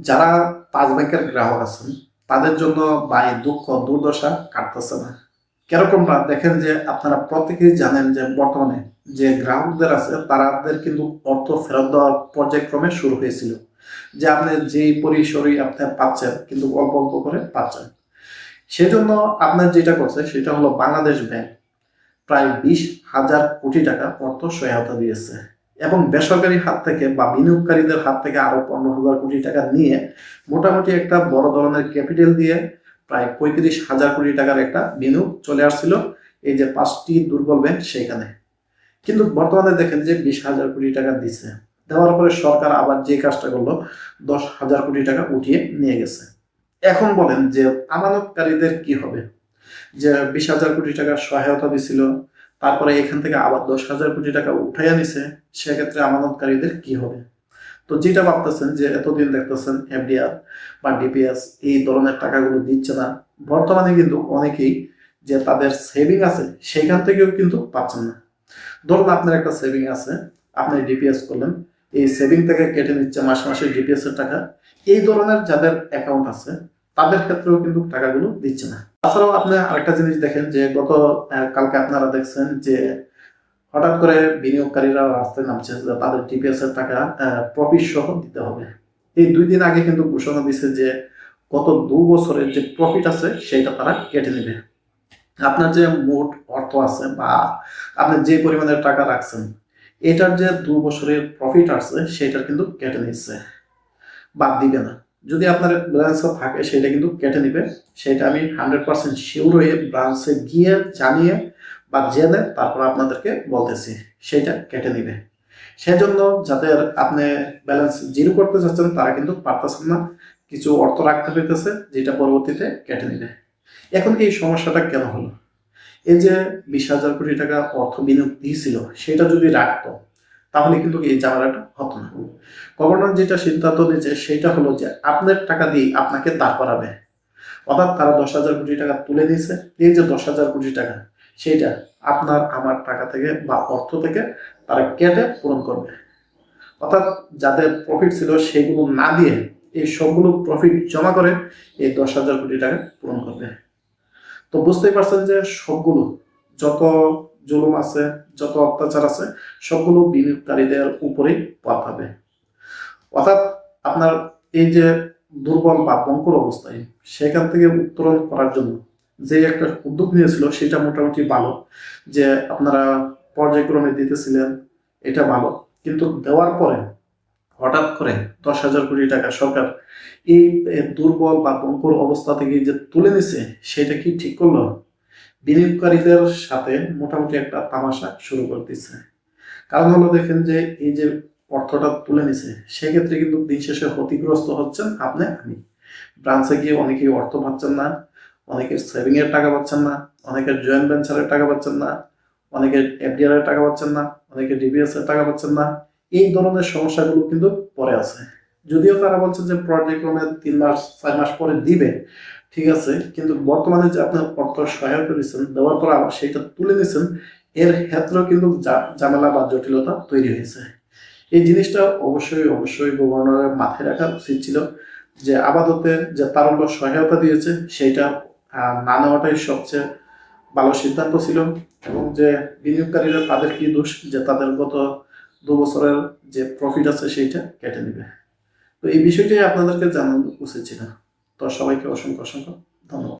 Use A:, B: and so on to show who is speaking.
A: যারা পাঁচ ব্যাংকের গ্রাহক আছেন তাদের জন্য ভাই দুঃখ দুর্দশা কাটতেছে না। কেরকমটা দেখেন যে আপনারা প্রত্যেকেই জানেন যে বর্তমানে যে গ্রাহকদের আছে তাদের কিন্তু অর্থ ফেরত দেওয়ার পর্যায়ক্রমে শুরু হয়েছিল, যে আপনি যেই পরিসরই আপনি পাচ্ছেন কিন্তু অল্প অল্প করে পাচ্ছেন। সেজন্য আপনার যেটা করছে সেটা হলো বাংলাদেশ ব্যাংক প্রায় 20,000 কোটি টাকা অর্থ সহায়তা দিয়েছে এবং বেসরকারি হাত থেকে বা বিনিয়োগকারীদের হাত থেকে আরো 15,000 কোটি টাকা নিয়ে মোটামুটি একটা বড় ধরনের ক্যাপিটাল দিয়ে প্রায় 35,000 কোটি টাকার একটা বিনিয়োগ চলে আসছিল এই যে পাঁচটি দুর্বল ব্যাংক সেখানে। কিন্তু বর্তমানে দেখেন যে 20,000 কোটি টাকা দিচ্ছে, দেওয়ার পরে সরকার আবার যে কাজটা করলো 10,000 কোটি টাকা উঠিয়ে নিয়ে গেছে। এখন বলেন যে আমানতকারীদের কি হবে? যে 20,000 কোটি টাকার সহায়তা দিছিল, তারপরে এখান থেকে আবার 10,000 কোটি টাকা উঠাইয়া নিছে, সেক্ষেত্রে আমানতকারীদের কি হবে? তো যেটা ভাবতেছেন যে এতদিন দেখতেছেন এফডিআর বা ডিপিএস এই ধরনের টাকাগুলো দিচ্ছে না, বর্তমানে কিন্তু অনেকেই যে তাদের সেভিং আছে সেখান থেকেও কিন্তু পাচ্ছেন না। ধরুন আপনার একটা সেভিং আছে, আপনি ডিপিএস করলেন, এই সেভিং থেকে কেটে নিচ্ছে মাসে মাসে ডিপিএস এর টাকা। এই ধরনের যাদের অ্যাকাউন্ট আছে তাদের ক্ষেত্রেও কিন্তু টাকাগুলো দিচ্ছে না। তাছাড়াও আপনি আরেকটা জিনিস দেখেন যে গত কালকে আপনারা দেখছেন যে হঠাৎ করে বিনিয়োগকারীরা রাস্তায় নামছে যে তাদের ডিপিএস এর টাকা প্রফিট সহ দিতে হবে। এই 2 দিন আগে কিন্তু ঘোষণা দিছে যে গত 2 বছরের যে প্রফিট আছে সেটা তারা কেটে নেবে। আপনার যে মোট অর্থ আছে বা আপনি যে পরিমাণের টাকা রাখছেন এটার যে 2 বছরের প্রফিট আছে সেটার কিন্তু কেটে নিচ্ছে, বাদ দিবে না। যদি আপনার ব্যালেন্সে থাকে সেটা কিন্তু কেটে নিবে। সেটা আমি 100% শিওর হয়ে ব্রাঞ্চে গিয়ে জানিয়ে বা জেনে তারপর আপনাদেরকে বলতেছি সেটা কেটে নিবে। সেজন্য যাদের আপনি ব্যালেন্স জিরো করতে চাচ্ছেন তারা কিন্তু পারতেছেন না, কিছু অর্থ রাখতে হইতেছে যেটা পরবর্তীতে কেটে নিবে। এখন এই সমস্যাটা কেন হলো? এই যে 20,000 কোটি টাকা অর্থ বিনিয়োগ দিয়েছিল সেটা যদি রাখতো তাহলে কিন্তু এই ঝামেলাটা হতো না। গভর্নর যেটা সিদ্ধান্ত নিয়েছে সেটা হলো যে আপনার টাকা দিয়ে আপনাকে দাঁড় করাবে, অর্থাৎ তারা 10,000 কোটি টাকা তুলে নিয়েছে। এই যে 10,000 কোটি টাকা সেইটা আপনার আমার টাকা থেকে বা অর্থ থেকে তারা কেটে পূরণ করবে, অর্থাৎ যাদের প্রফিট ছিল সেগুলো না দিয়ে এই সবগুলো প্রফিট জমা করে এই 10,000 কোটি টাকা পূরণ করবে। তো বুঝতেই পারছেন যে সবগুলো যত জুলুম আছে, যত অত্যাচার আছে সবগুলো বিনিয়োগকারীদের উপরেই পাবে। অর্থাৎ আপনার এই যে দুর্বল বা বঙ্কর অবস্থায় সেখান থেকে উত্তরণ করার জন্য যে একটা উদ্যোগ নিয়েছিল সেটা মোটামুটি ভালো, যে আপনারা পর্যায়ক্রমে দিতেছিলেন, এটা ভালো। কিন্তু দেওয়ার পরে হঠাৎ করে 10,000 কোটি টাকা সরকার এই দুর্বল বা বঙ্কর অবস্থা থেকে যে তুলে নিছে সেটা কি ঠিক করলো? বিনিয়োগকারীদের সাথে মোটামুটি একটা তামাশা শুরু করে দিচ্ছে। কারণ হলো দেখেন যে এই যে অর্থটা তুলে নিছে সেক্ষেত্রে কিন্তু দিন শেষে ক্ষতিগ্রস্ত হচ্ছেন আপনি আমি। ব্রাঞ্চে গিয়ে অনেকেই অর্থ পাচ্ছেন না, অনেকের সেভিং এর টাকা পাচ্ছেন না, অনেকের জয়েন্ট ভেঞ্চারের টাকা পাচ্ছেন না, অনেকের এফডিআর এর টাকা পাচ্ছেন না, অনেকের ডিবিএস এর টাকা পাচ্ছেন না। এই ধরনের সমস্যাগুলো কিন্তু পরে আছে। যদিও তারা বলছে যে পর্যায়ক্রমে 3 মাস 4 মাস পরে দিবে, ঠিক আছে, কিন্তু বর্তমানে যে আপনার অর্থ সহায়তা দিচ্ছেন দেওয়ার পর আবার সেটা তুলে নিচ্ছেন, এর ক্ষেত্রেও কিন্তু ঝামেলা বা জটিলতা তৈরি হয়েছে। এই জিনিসটা অবশ্যই অবশ্যই গভর্নরের মাথায় রাখা উচিত ছিল যে আপাততে যে তারল্য সহায়তা দিয়েছে সেইটা না নেওয়াটাই সবচেয়ে ভালো সিদ্ধান্ত ছিল। এবং যে বিনিয়োগকারীরা তাদের কি দোষ যে তাদের গত 2 বছরের যে প্রফিট আছে সেইটা কেটে নেবে। তো এই বিষয়টাই আপনাদেরকে জানানো উচিত ছিল। তো সবাইকে অসংখ্য অসংখ্য ধন্যবাদ।